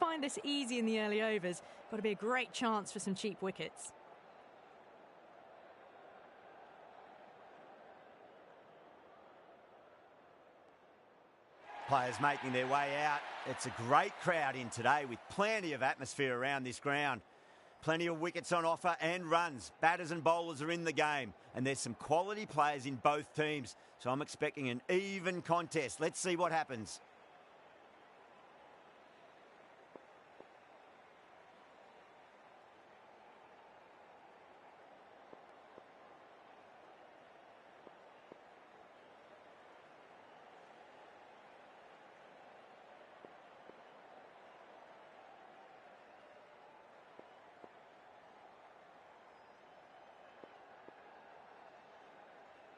find this easy in the early overs. Got to be a great chance for some cheap wickets. Players making their way out. It's a great crowd in today with plenty of atmosphere around this ground. Plenty of wickets on offer and runs. Batters and bowlers are in the game. And there's some quality players in both teams. So I'm expecting an even contest. Let's see what happens.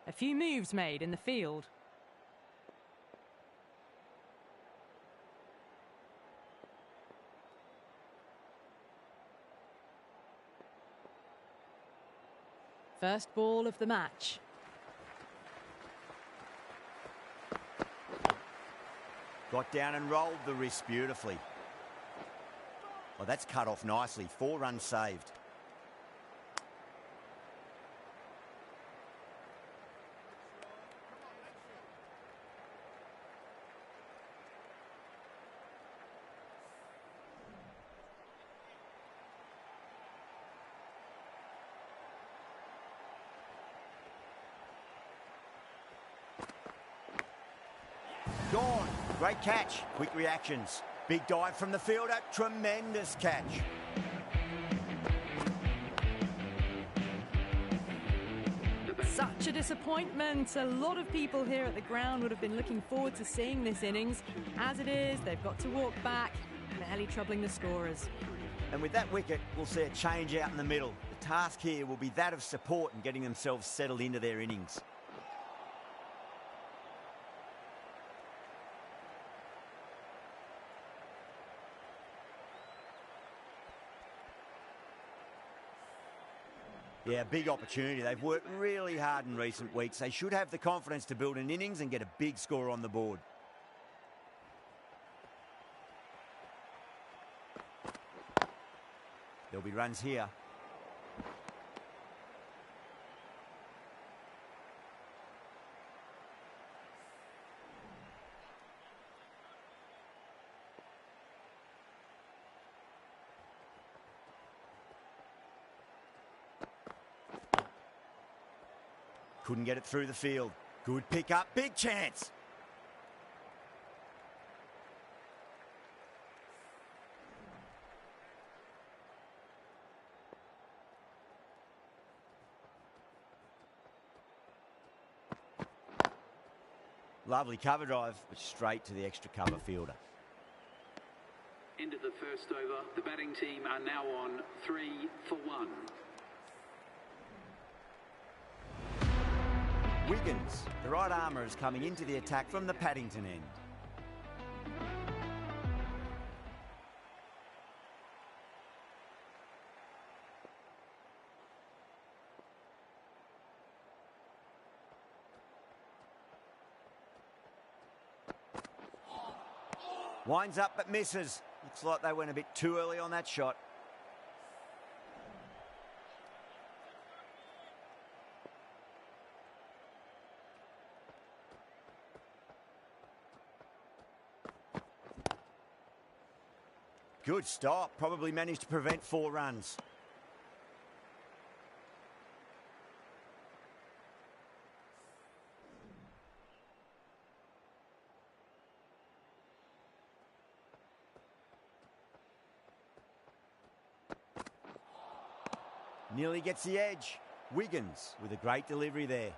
A few moves made in the field. First ball of the match. Got down and rolled the wrist beautifully. Oh, that's cut off nicely. 4 runs saved. Gone. Great catch. Quick reactions. Big dive from the fielder. Tremendous catch. Such a disappointment. A lot of people here at the ground would have been looking forward to seeing this innings. As it is, they've got to walk back, barely troubling the scorers. And with that wicket, we'll see a change out in the middle. The task here will be that of support and getting themselves settled into their innings. Yeah, big opportunity. They've worked really hard in recent weeks. They should have the confidence to build an innings and get a big score on the board. There'll be runs here. Couldn't get it through the field. Good pick up, big chance. Lovely cover drive, but straight to the extra cover fielder. Into the first over. The batting team are now on 3 for 1. Wiggins, the right armour, is coming into the attack from the Paddington end. Winds up but misses. Looks like they went a bit too early on that shot. Good stop. Probably managed to prevent 4 runs. Nearly gets the edge. Wiggins with a great delivery there.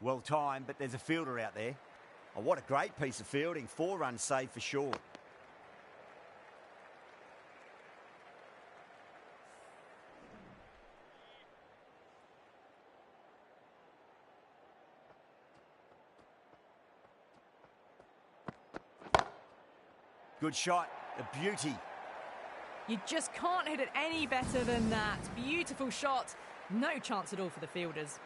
Well timed, but there's a fielder out there. Oh, what a great piece of fielding. 4 runs saved for sure. Good shot. A beauty. You just can't hit it any better than that. Beautiful shot. No chance at all for the fielders.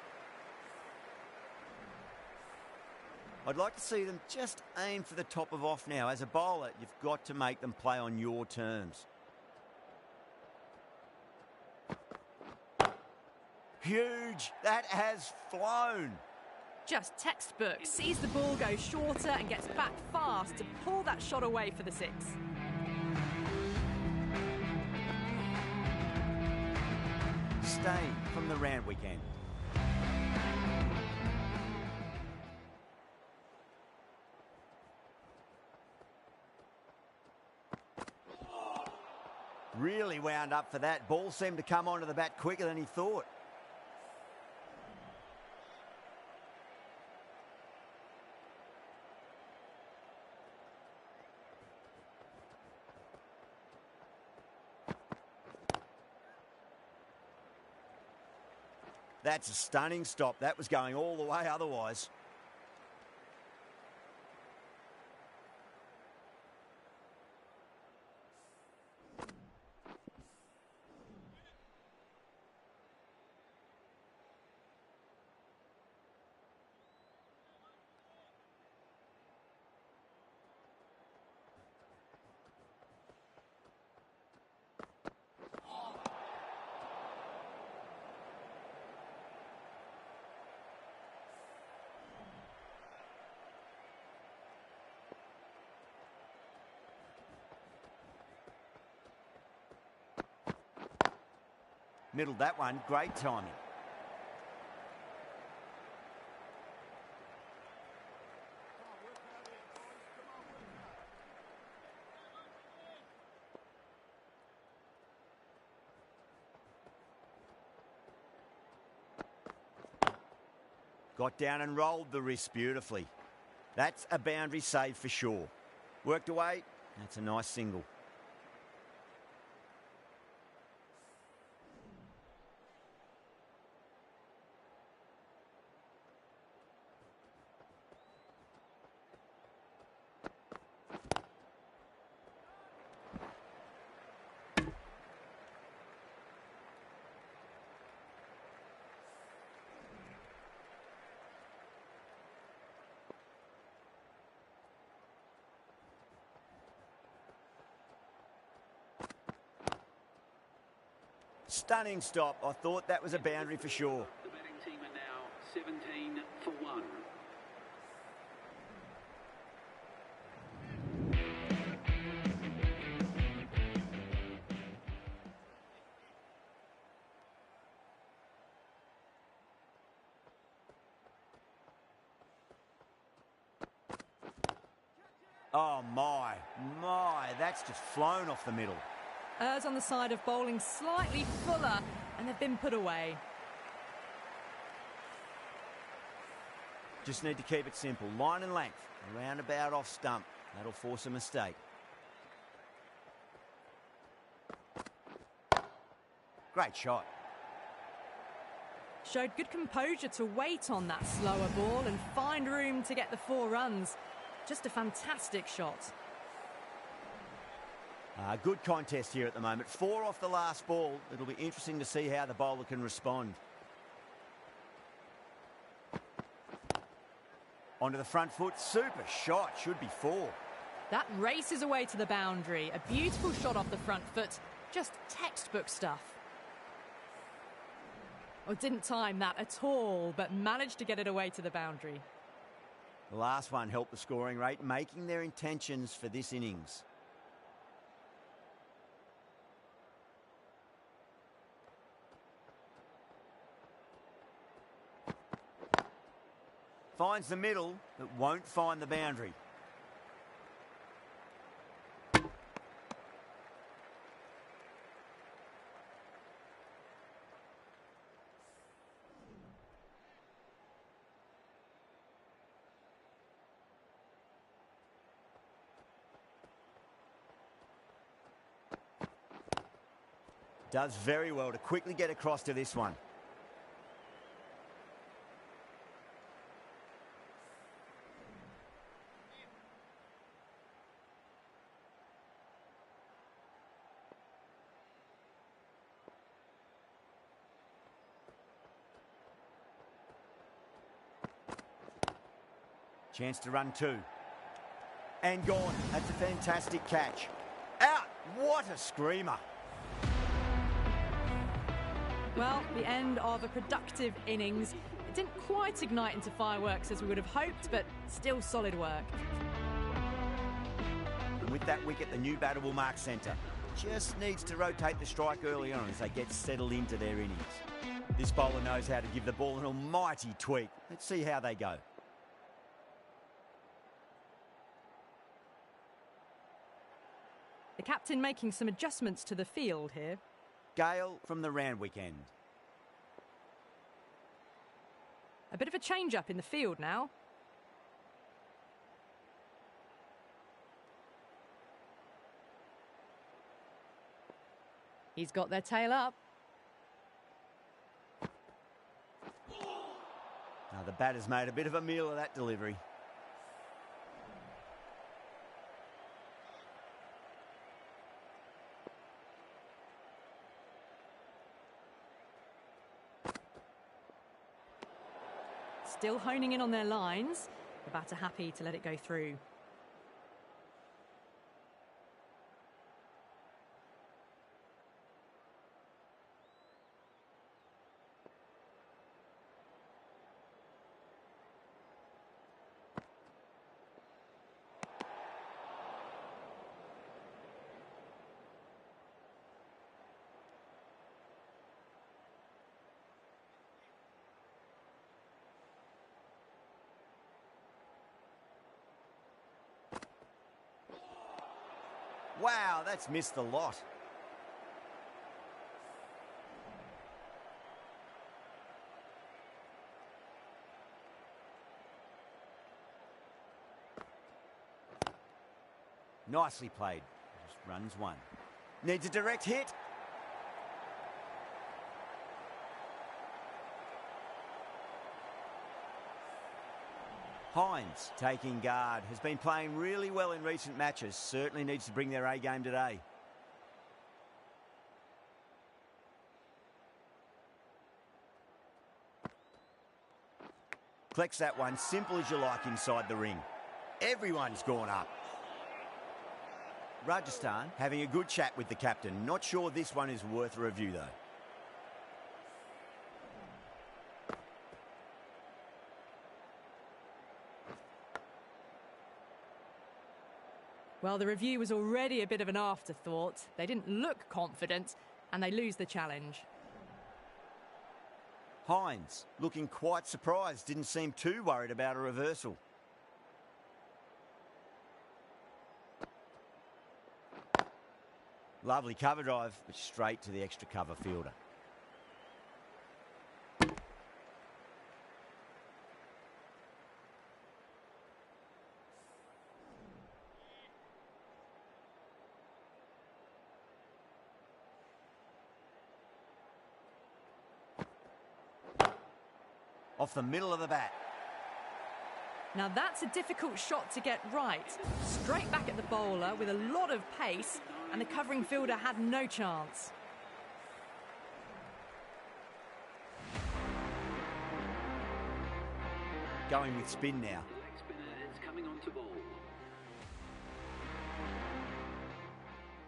I'd like to see them just aim for the top of off now. As a bowler, you've got to make them play on your terms. Huge. That has flown. Just textbook. Sees the ball go shorter and gets back fast to pull that shot away for the six. Staying from the Randwick end. Really wound up for that. Ball seemed to come onto the bat quicker than he thought. That's a stunning stop. That was going all the way otherwise. Middled that one, great timing. Got down and rolled the wrist beautifully. That's a boundary save for sure. Worked away, that's a nice single. Stunning stop. I thought that was a boundary for sure. The batting team are now 17 for 1. Oh my, that's just flown off the middle. Errs on the side of bowling slightly fuller, and they've been put away. Just need to keep it simple. Line and length. Roundabout off stump. That'll force a mistake. Great shot. Showed good composure to wait on that slower ball and find room to get the 4 runs. Just a fantastic shot. Good contest here at the moment. 4 off the last ball. It'll be interesting to see how the bowler can respond. Onto the front foot. Super shot. Should be 4. That races away to the boundary. A beautiful shot off the front foot. Just textbook stuff. Oh, didn't time that at all, but managed to get it away to the boundary. The last one helped the scoring rate, making their intentions for this innings. Finds the middle, but won't find the boundary. Does very well to quickly get across to this one. Chance to run two. And gone. That's a fantastic catch. Out! What a screamer. Well, the end of a productive innings. It didn't quite ignite into fireworks as we would have hoped, but still solid work. And with that wicket, the new batter will mark centre. Just needs to rotate the strike early on as they get settled into their innings. This bowler knows how to give the ball an almighty tweak. Let's see how they go. The captain making some adjustments to the field here. Gale from the Randwick end. A bit of a change-up in the field now. He's got their tail up. Now the batter's made a bit of a meal of that delivery. Still honing in on their lines. The batter happy to let it go through. Wow, that's missed the lot. Nicely played. Just runs one. Needs a direct hit. Hines taking guard. Has been playing really well in recent matches. Certainly needs to bring their A game today. Collects that one. Simple as you like inside the ring. Everyone's gone up. Rajasthan having a good chat with the captain. Not sure this one is worth a review though. Well, the review was already a bit of an afterthought. They didn't look confident, and they lose the challenge. Hines looking quite surprised. Didn't seem too worried about a reversal. Lovely cover drive, but straight to the extra cover fielder. Off the middle of the bat. Now that's a difficult shot to get right. Straight back at the bowler with a lot of pace, and the covering fielder had no chance. Going with spin now. The leg spinner is coming on to bowl.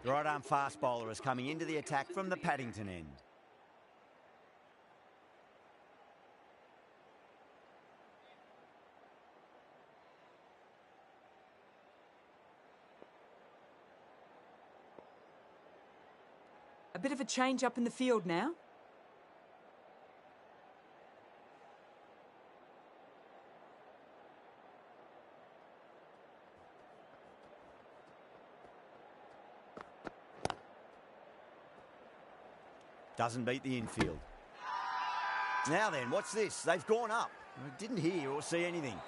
The right arm fast bowler is coming into the attack from the Paddington end. A bit of a change up in the field now. Doesn't beat the infield. Now then, what's this? They've gone up. I didn't hear or see anything.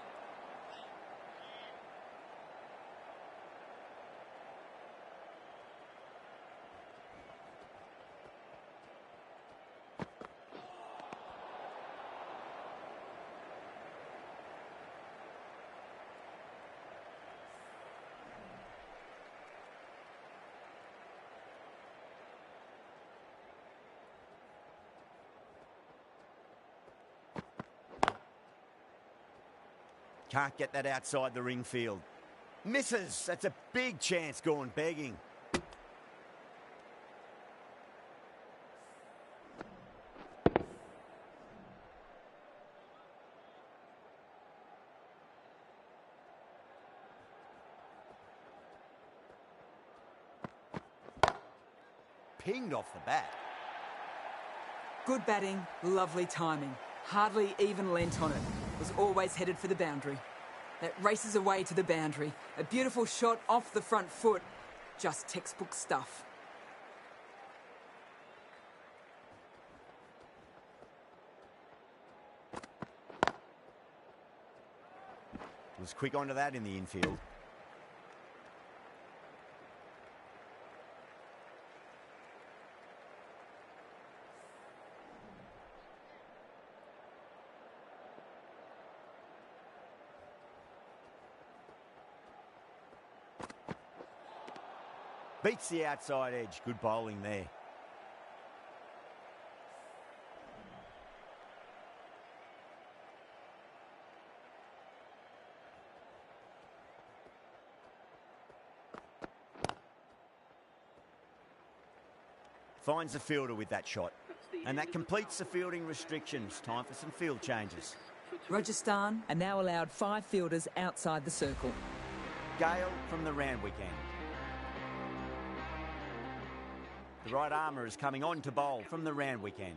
Can't get that outside the ring field. Misses. That's a big chance gone begging. Pinged off the bat. Good batting, lovely timing. Hardly even leant on it. Was always headed for the boundary. That races away to the boundary. A beautiful shot off the front foot. Just textbook stuff. Was quick onto that in the infield. Beats the outside edge. Good bowling there. Finds the fielder with that shot. And that completes the fielding restrictions. Time for some field changes. Rajasthan are now allowed 5 fielders outside the circle. Gale from the Randwick end. The right armour is coming on to bowl from the Randwick end.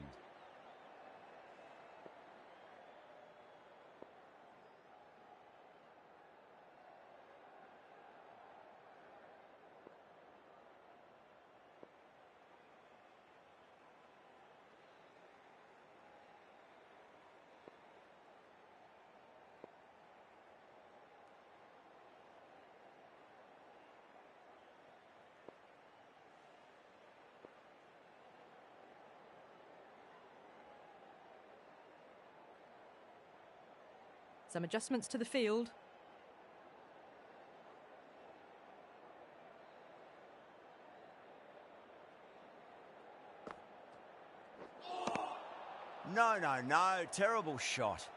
Some adjustments to the field. No, no, no. Terrible shot.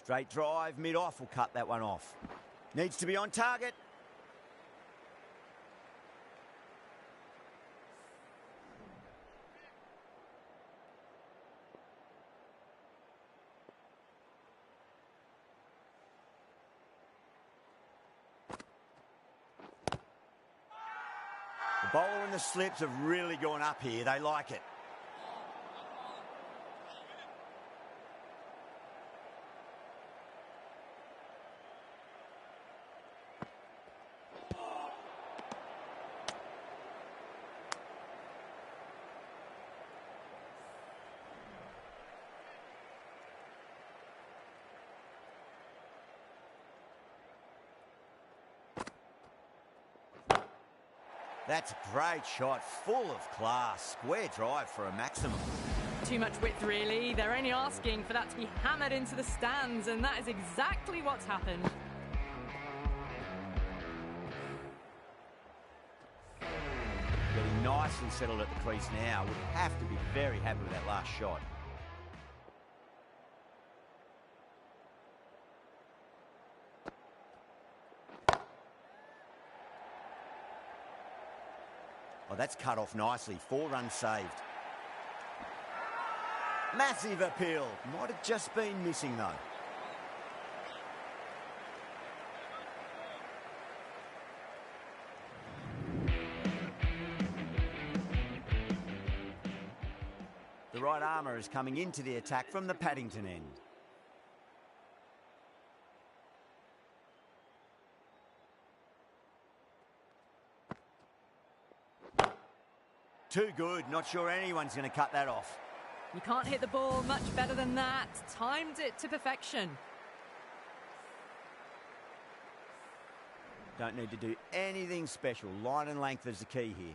Straight drive, mid-off will cut that one off. Needs to be on target. The bowler and the slips have really gone up here. They like it. That's a great shot, full of class. Square drive for a maximum. Too much width, really. They're only asking for that to be hammered into the stands, and that is exactly what's happened. Getting nicely settled at the crease now. Would have to be very happy with that last shot. Oh, that's cut off nicely. 4 runs saved. Massive appeal. Might have just been missing, though. The right armour is coming into the attack from the Paddington end. Too good. Not sure anyone's going to cut that off. You can't hit the ball much better than that. Timed it to perfection. Don't need to do anything special. Line and length is the key here.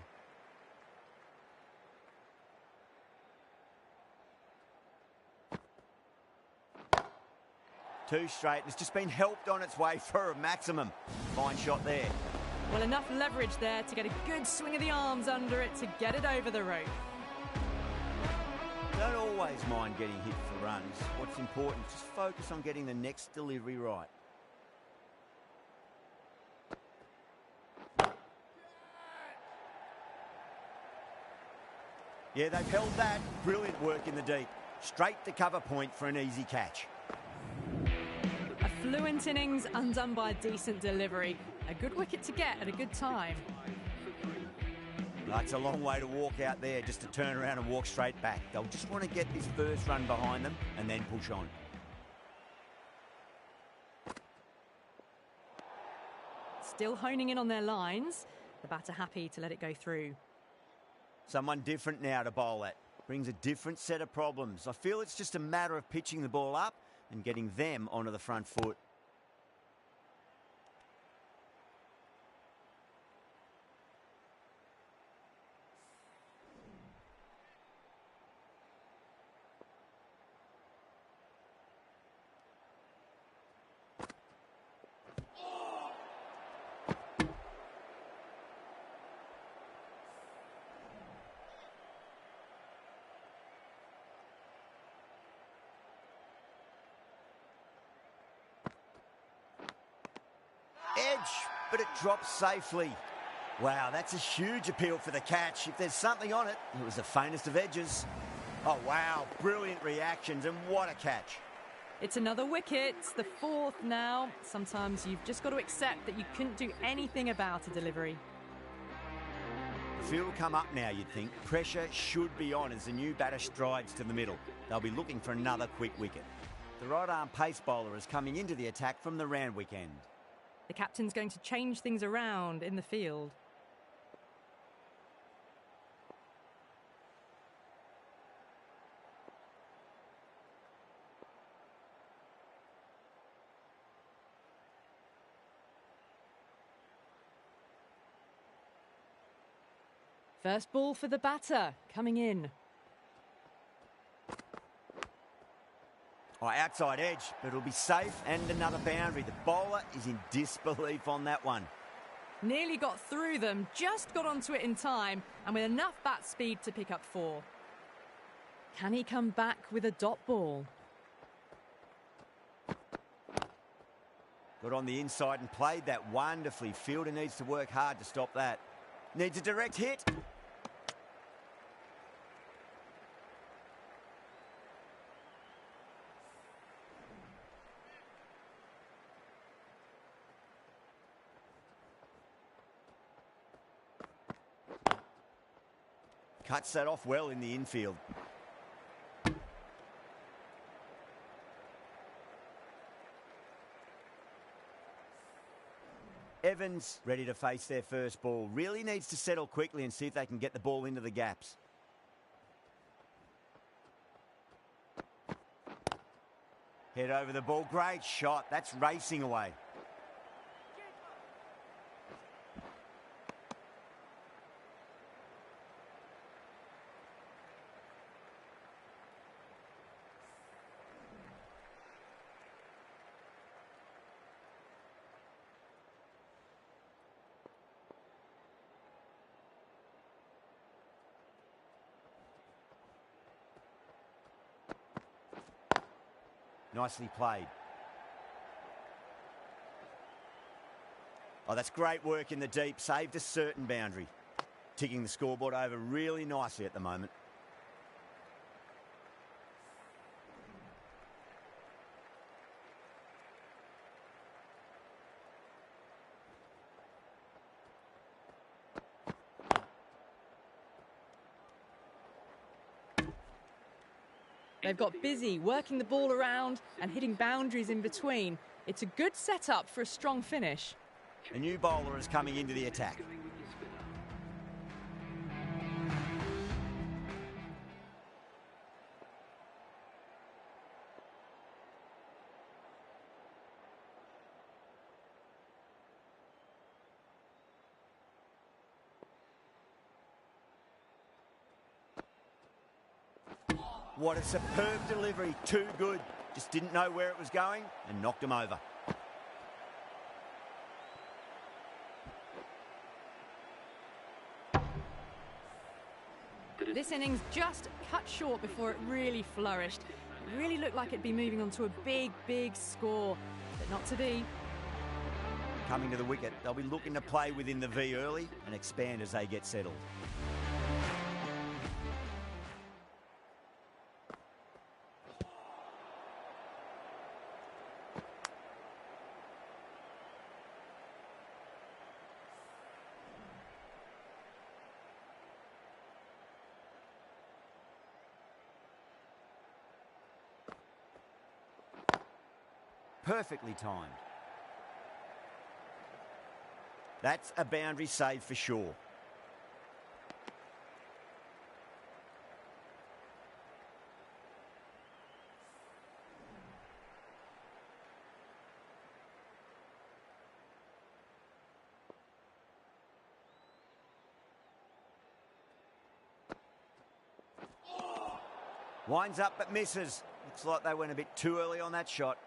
Too straight. It's just been helped on its way for a maximum. Fine shot there. Well, enough leverage there to get a good swing of the arms under it to get it over the rope. Don't always mind getting hit for runs. What's important is just focus on getting the next delivery right. Yeah, they've held that. Brilliant work in the deep. Straight to cover point for an easy catch. A fluent innings undone by a decent delivery. A good wicket to get at a good time. That's a long way to walk out there just to turn around and walk straight back. They'll just want to get this first run behind them and then push on. Still honing in on their lines. The batter happy to let it go through. Someone different now to bowl at. Brings a different set of problems. I feel it's just a matter of pitching the ball up and getting them onto the front foot. Edge, but it drops safely. Wow, that's a huge appeal for the catch. If there's something on it, it was the faintest of edges. Oh, wow, brilliant reactions, and what a catch. It's another wicket, the fourth now. Sometimes you've just got to accept that you couldn't do anything about a delivery. The field will come up now, you'd think. Pressure should be on as the new batter strides to the middle. They'll be looking for another quick wicket. The right-arm pace bowler is coming into the attack from the Randwick end. The captain's going to change things around in the field. First ball for the batter, coming in. Oh, outside edge, but it'll be safe and another boundary. The bowler is in disbelief on that one. Nearly got through them, just got onto it in time, and with enough bat speed to pick up 4. Can he come back with a dot ball? Got on the inside and played that wonderfully. Fielder needs to work hard to stop that. Needs a direct hit. Cuts that off well in the infield. Evans ready to face their first ball. Really needs to settle quickly and see if they can get the ball into the gaps. Head over the ball. Great shot. That's racing away. Nicely played. Oh, that's great work in the deep. Saved a certain boundary. Ticking the scoreboard over really nicely at the moment. They've got busy working the ball around and hitting boundaries in between. It's a good setup for a strong finish. A new bowler is coming into the attack. What a superb delivery. Too good. Just didn't know where it was going and knocked him over. This innings just cut short before it really flourished. It really looked like it'd be moving on to a big, big score, but not to be. Coming to the wicket, they'll be looking to play within the V early and expand as they get settled. Perfectly timed. That's a boundary save for sure. Winds up but misses. Looks like they went a bit too early on that shot.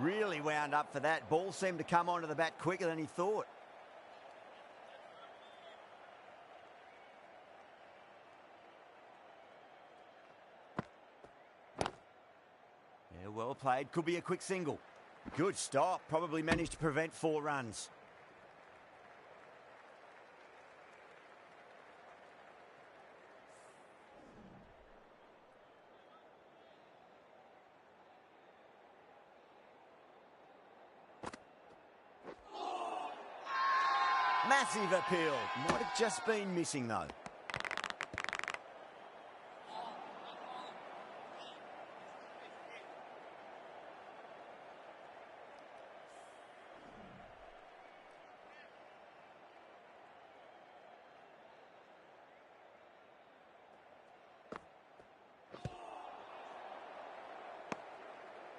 Really wound up for that. Ball seemed to come onto the bat quicker than he thought. Yeah, well played. Could be a quick single. Good stop. Probably managed to prevent 4 runs. Massive appeal. Might have just been missing though.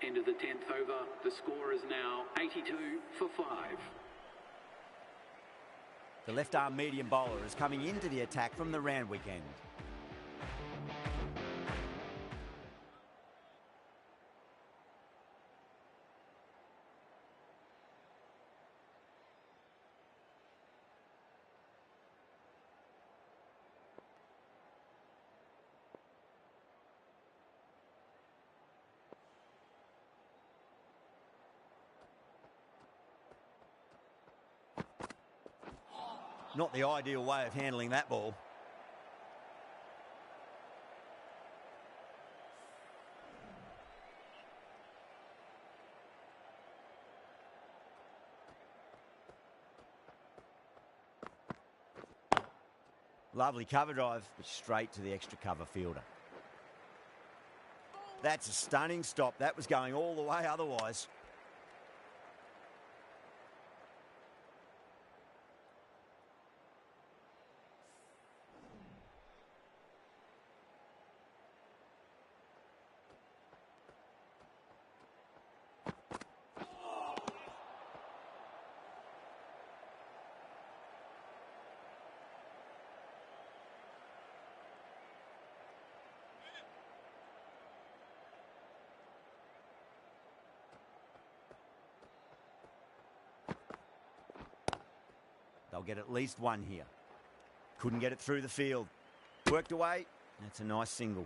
End of the 10th over. The score is now 82 for 5. The left-arm medium bowler is coming into the attack from the Randwick end. Not the ideal way of handling that ball. Lovely cover drive, but straight to the extra cover fielder. That's a stunning stop. That was going all the way otherwise. They'll get at least one here. Couldn't get it through the field. Worked away. That's a nice single.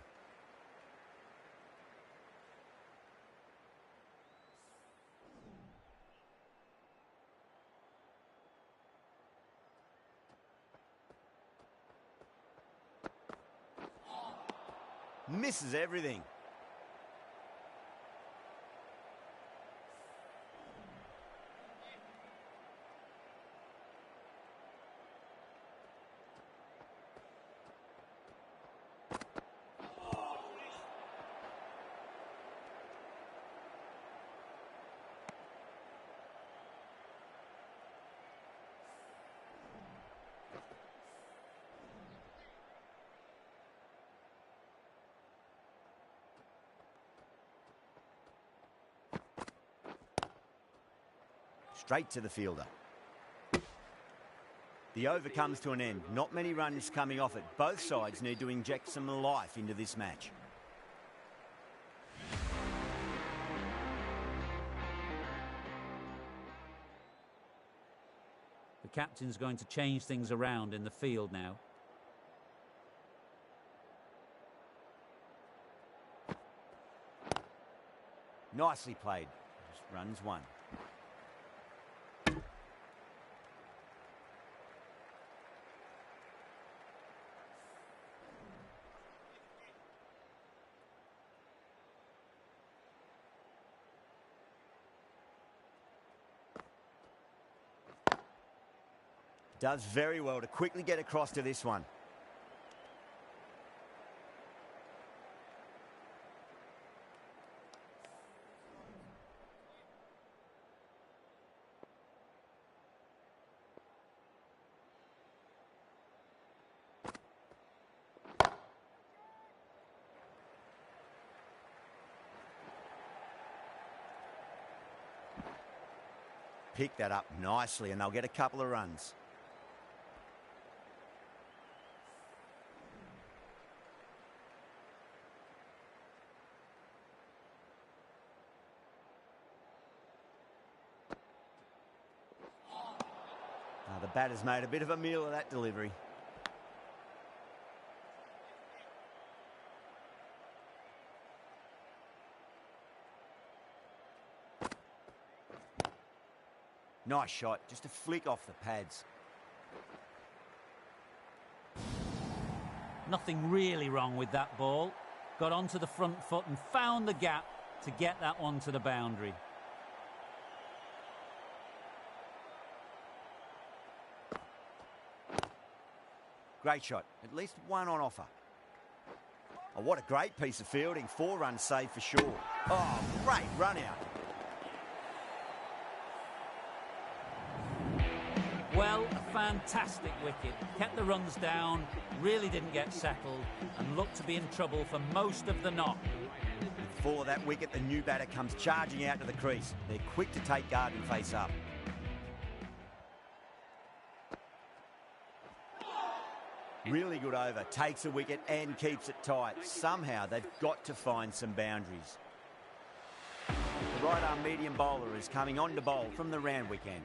Misses everything. Straight to the fielder. The over comes to an end. Not many runs coming off it. Both sides need to inject some life into this match. The captain's going to change things around in the field now. Nicely played. Just runs one. Does very well to quickly get across to this one. Pick that up nicely and they'll get a couple of runs. The batter's made a bit of a meal of that delivery. Nice shot, just a flick off the pads. Nothing really wrong with that ball. Got onto the front foot and found the gap to get that one to the boundary. Great shot, at least one on offer. Oh, what a great piece of fielding. 4 runs saved for sure. Oh, great run out. Well, a fantastic wicket. Kept the runs down, really didn't get settled, and looked to be in trouble for most of the knock. For that wicket, the new batter comes charging out to the crease. They're quick to take guard and face up. Really good over, takes a wicket and keeps it tight. Somehow they've got to find some boundaries. The right arm medium bowler is coming on to bowl from the Randwick end.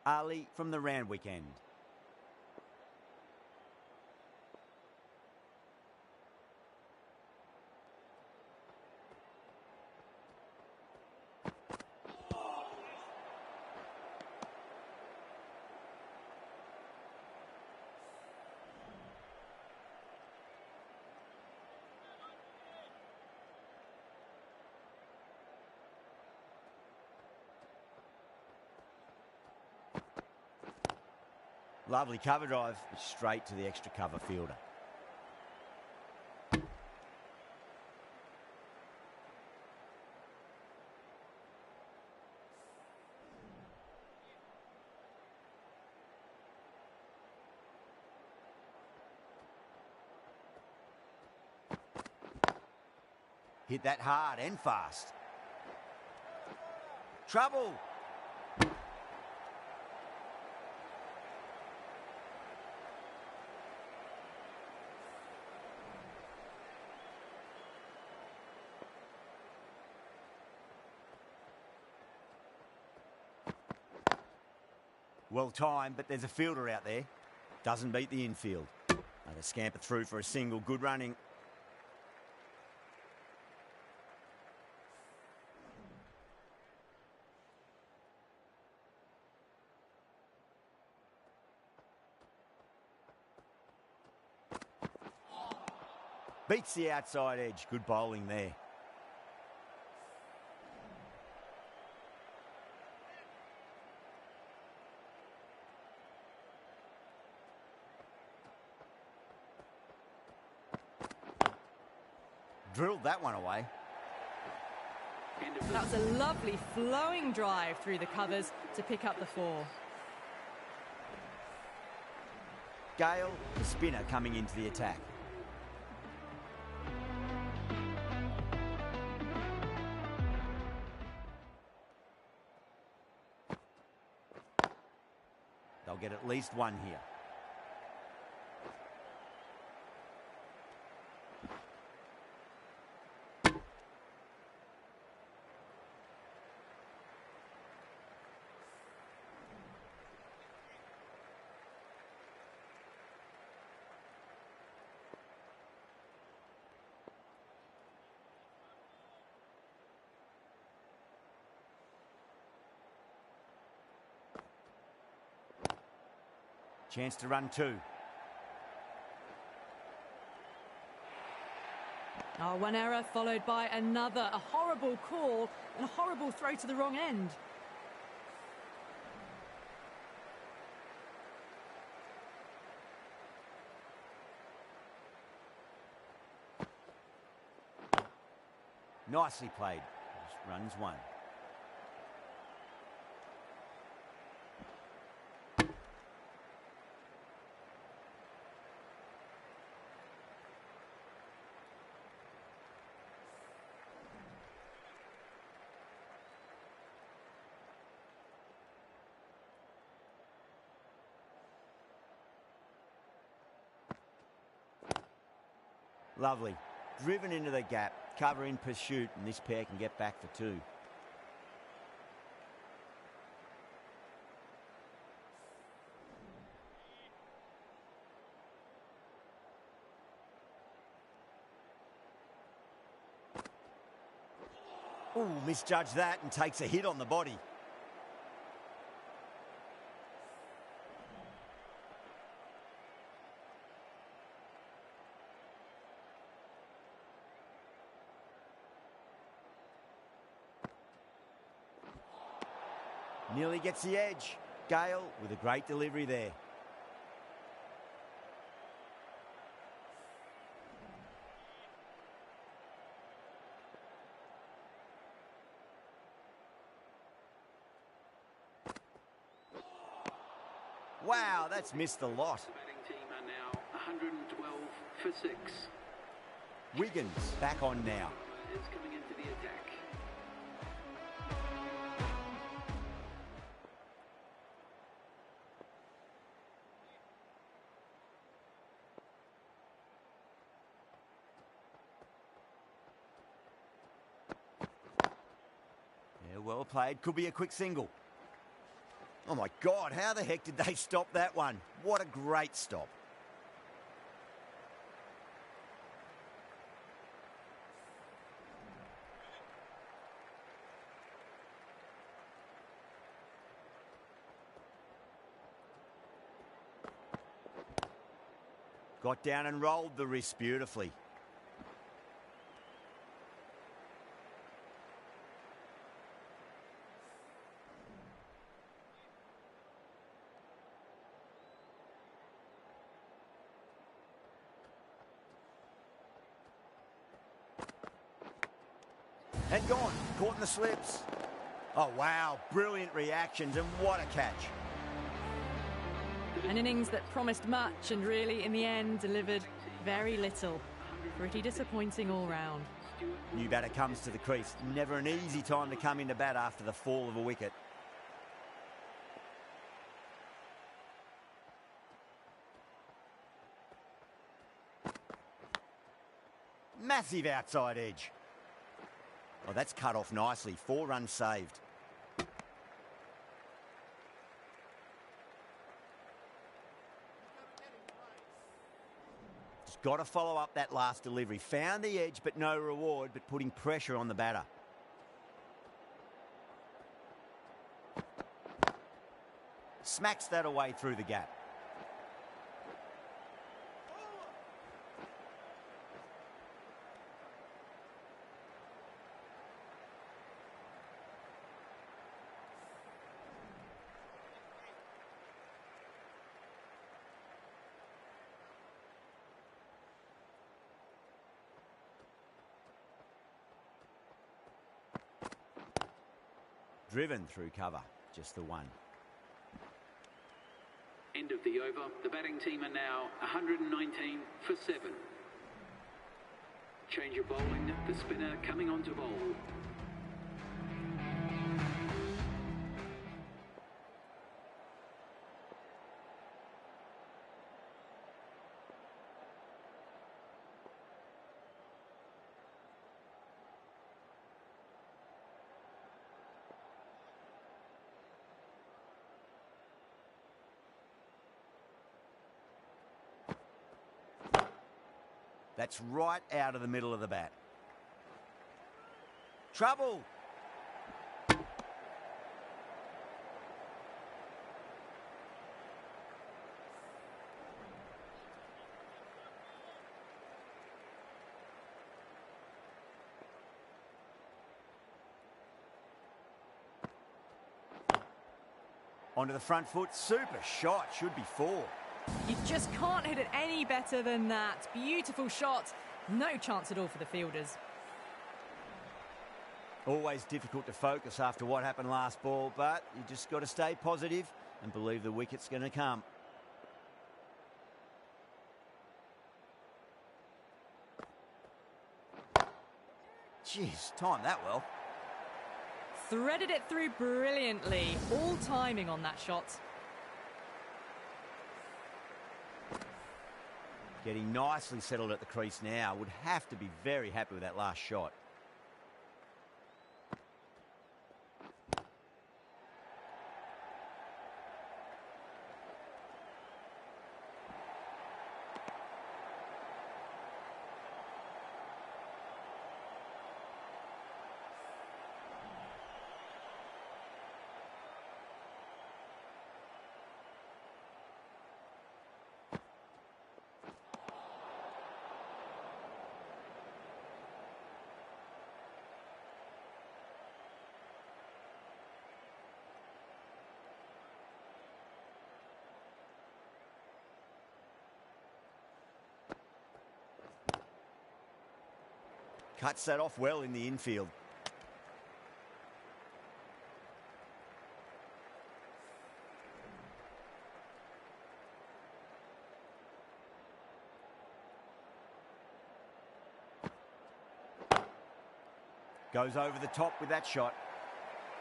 Ali from the Randwick end. Lovely cover drive, straight to the extra cover fielder. Hit that hard and fast. Trouble. Well timed, but there's a fielder out there. Doesn't beat the infield. They scamper through for a single. Good running. Beats the outside edge. Good bowling there. Drilled that one away. End of the That was a lovely flowing drive through the covers to pick up the 4. Gale, the spinner, coming into the attack. They'll get at least one here. Chance to run 2. Oh, one error followed by another. A horrible call and a horrible throw to the wrong end. Nicely played. Just runs 1. Lovely. Driven into the gap, cover in pursuit, and this pair can get back for 2. Ooh, misjudged that and takes a hit on the body. Nearly gets the edge. Gale with a great delivery there. Wow, that's missed a lot. The batting team are now 112 for 6. Wiggins back on now. Is coming into the attack. Yeah, well played. Could be a quick single. Oh my God, how the heck did they stop that one? What a great stop. Got down and rolled the wrist beautifully. And gone, caught in the slips. Oh wow, brilliant reactions and what a catch. An innings that promised much and really, in the end, delivered very little. Pretty disappointing all round. New batter comes to the crease. Never an easy time to come into bat after the fall of a wicket. Massive outside edge. Oh, that's cut off nicely. 4 runs saved. Just got to follow up that last delivery. Found the edge, but no reward, but putting pressure on the batter. Smacks that away through the gap. driven through cover, just the one. End of the over. The batting team are now 119 for 7. Change of bowling. The spinner coming on to bowl. That's right out of the middle of the bat. Trouble. Onto the front foot. Super shot. Should be 4. You just can't hit it any better than that. Beautiful shot. No chance at all for the fielders. Always difficult to focus after what happened last ball, but you just got to stay positive and believe the wicket's going to come. Jeez, timed that well. Threaded it through brilliantly. All timing on that shot. Getting nicely settled at the crease now. Would have to be very happy with that last shot. Cuts that off well in the infield. Goes over the top with that shot.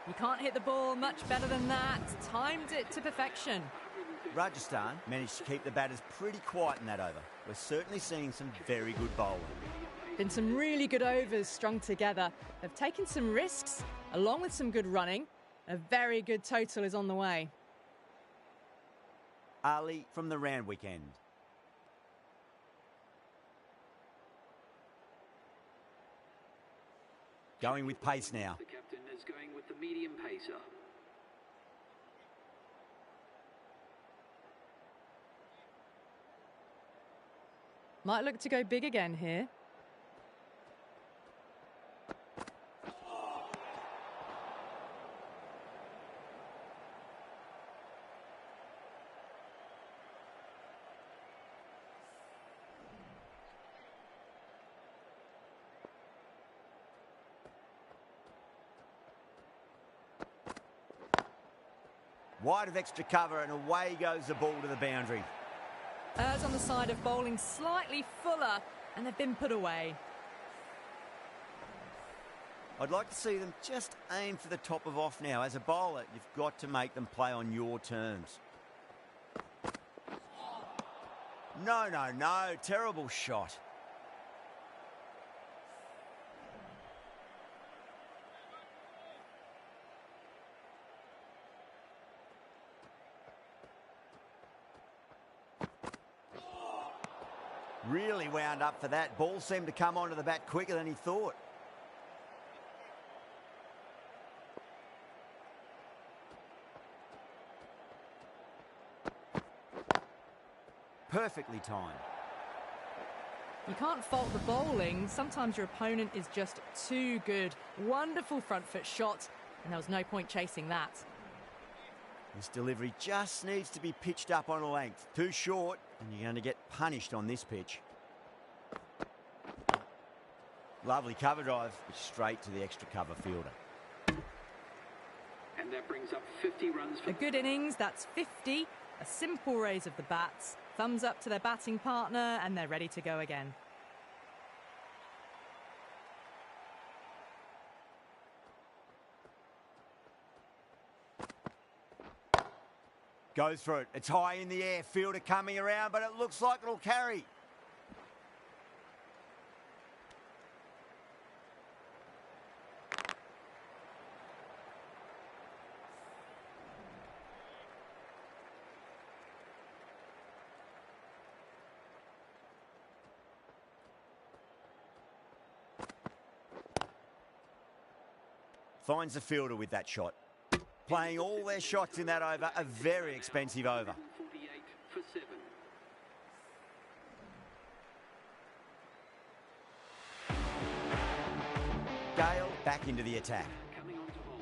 You can't hit the ball much better than that. Timed it to perfection. Rajasthan managed to keep the batters pretty quiet in that over. We're certainly seeing some very good bowling. Been some really good overs strung together. They've taken some risks, along with some good running. A very good total is on the way. Ali from the Randwick end. Going with pace now. The captain is going with the medium pacer. Might look to go big again here. Wide of extra cover and away goes the ball to the boundary. Errs on the side of bowling slightly fuller, and they've been put away. I'd like to see them just aim for the top of off now. As a bowler, you've got to make them play on your terms. No, no, no. Terrible shot. Really wound up for that. Ball seemed to come onto the bat quicker than he thought. Perfectly timed. You can't fault the bowling. Sometimes your opponent is just too good. Wonderful front foot shot, and there was no point chasing that. This delivery just needs to be pitched up on a length. Too short, and you're going to get punished on this pitch. Lovely cover drive, straight to the extra cover fielder. that brings up 50 runs for A good innings, that's 50. A simple raise of the bats. Thumbs up to their batting partner, and they're ready to go again. Goes for it. It's high in the air. Fielder coming around, but it looks like it'll carry. Finds the fielder with that shot. Playing all their shots in that over, a very expensive over. 48 for 7. Gale back into the attack. Coming on to bowl.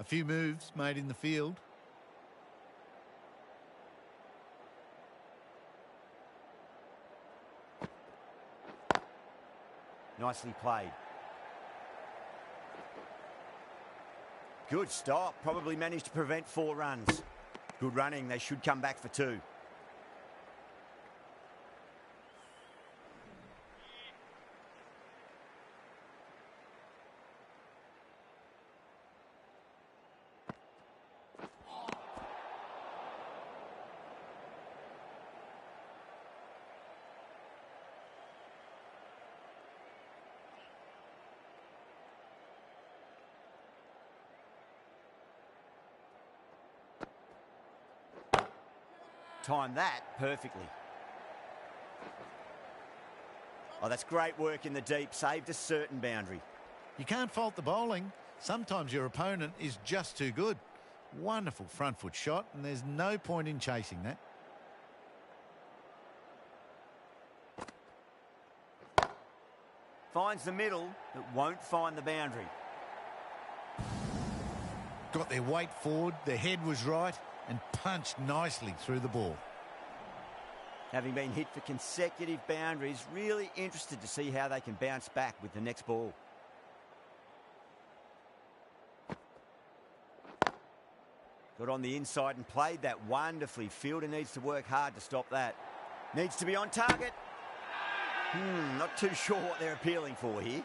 A few moves made in the field. Nicely played. Good stop. Probably managed to prevent 4 runs. Good running. They should come back for 2. Timed that perfectly. Oh, that's great work in the deep. Saved a certain boundary. You can't fault the bowling. Sometimes your opponent is just too good. Wonderful front foot shot, and there's no point in chasing that. Finds the middle, but won't find the boundary. Got their weight forward, their head was right, and punched nicely through the ball. Having been hit for consecutive boundaries, really interested to see how they can bounce back with the next ball. Got on the inside and played that wonderfully. Fielder needs to work hard to stop that. Needs to be on target. Not too sure what they're appealing for here.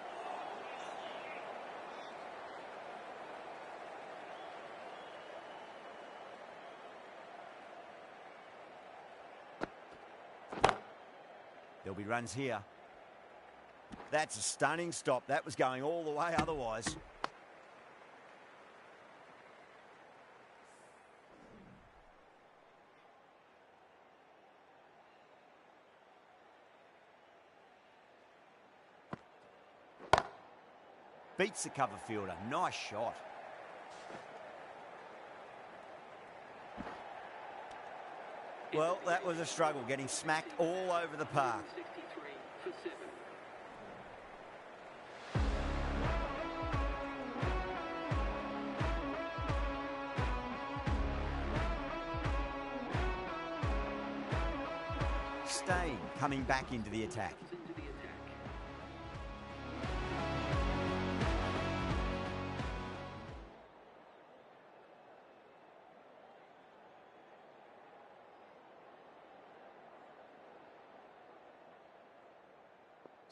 There'll be runs here. That's a stunning stop. That was going all the way otherwise. Beats the cover fielder. Nice shot. Well, that was a struggle, getting smacked all over the park. 63 for 7. Steyn coming back into the attack. Into the attack.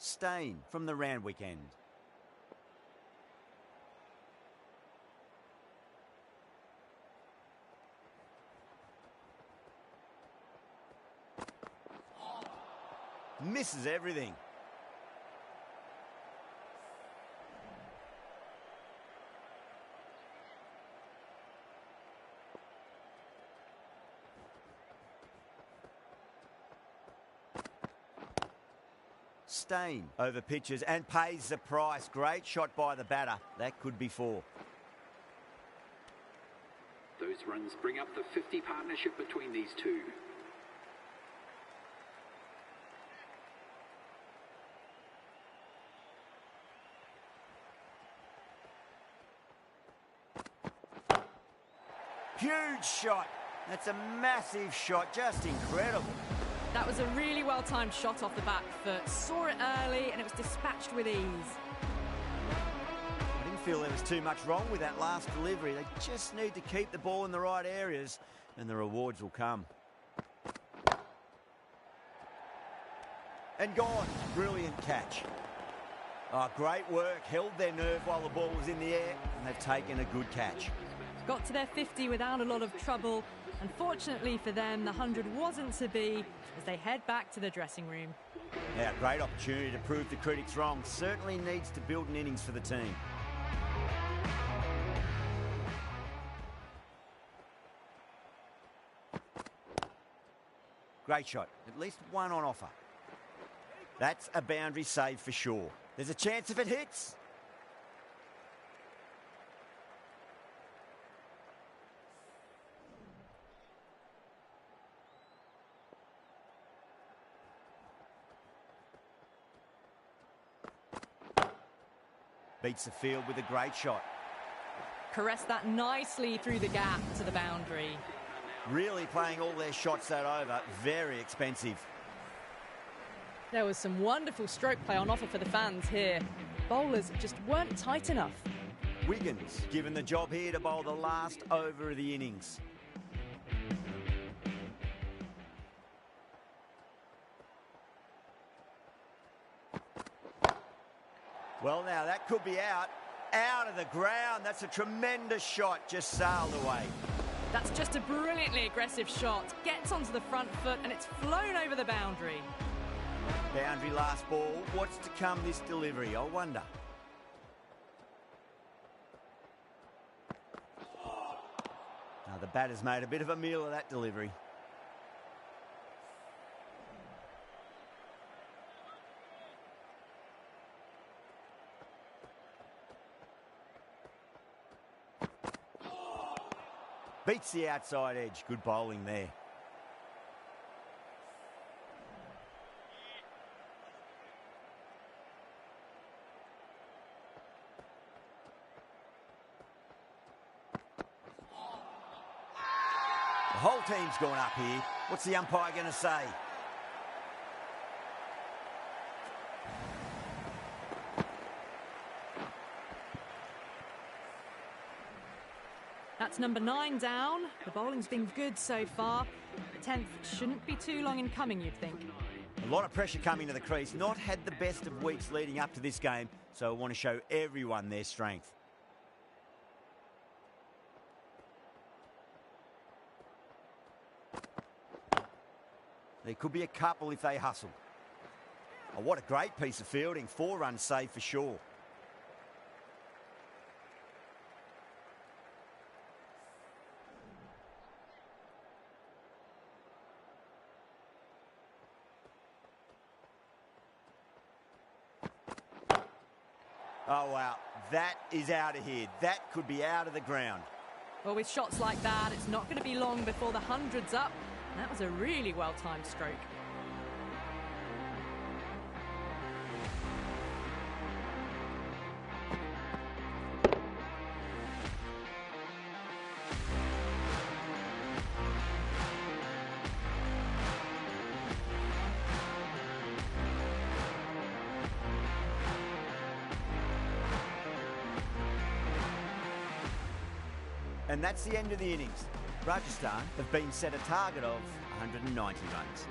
Steyn from the Randwick end. Misses everything. Steyn over pitches and pays the price. Great shot by the batter. That could be 4. Those runs bring up the 50 partnership between these two. Huge shot. That's a massive shot, just incredible. That was a really well-timed shot off the back foot. Saw it early and it was dispatched with ease. I didn't feel there was too much wrong with that last delivery. They just need to keep the ball in the right areas and the rewards will come. And gone. Brilliant catch. Oh, great work. Held their nerve while the ball was in the air and they've taken a good catch. Got to their 50 without a lot of trouble. Unfortunately for them, the 100 wasn't to be as they head back to the dressing room. Yeah, great opportunity to prove the critics wrong. Certainly needs to build an innings for the team. Great shot. At least one on offer. That's a boundary save for sure. There's a chance if it hits. Beats the field with a great shot. Caressed that nicely through the gap to the boundary. Really playing all their shots that over. Very expensive. There was some wonderful stroke play on offer for the fans here. Bowlers just weren't tight enough. Wiggins given the job here to bowl the last over of the innings. Well, now that could be out. Out of the ground. That's a tremendous shot. Just sailed away. That's just a brilliantly aggressive shot. Gets onto the front foot and it's flown over the boundary. Boundary last ball. What's to come this delivery? I wonder. Now the batter's made a bit of a meal of that delivery. Beats the outside edge. Good bowling there. The whole team's gone up here. What's the umpire going to say? That's number 9 down. The bowling's been good so far. The 10th shouldn't be too long in coming, you'd think. A lot of pressure coming to the crease. Not had the best of weeks leading up to this game, so I want to show everyone their strength. There could be a couple if they hustle. Oh, what a great piece of fielding. 4 runs saved for sure. Oh, wow. That is out of here. That could be out of the ground. Well, with shots like that, it's not going to be long before the 100's up. That was a really well-timed stroke. And that's the end of the innings. Rajasthan have been set a target of 190 runs.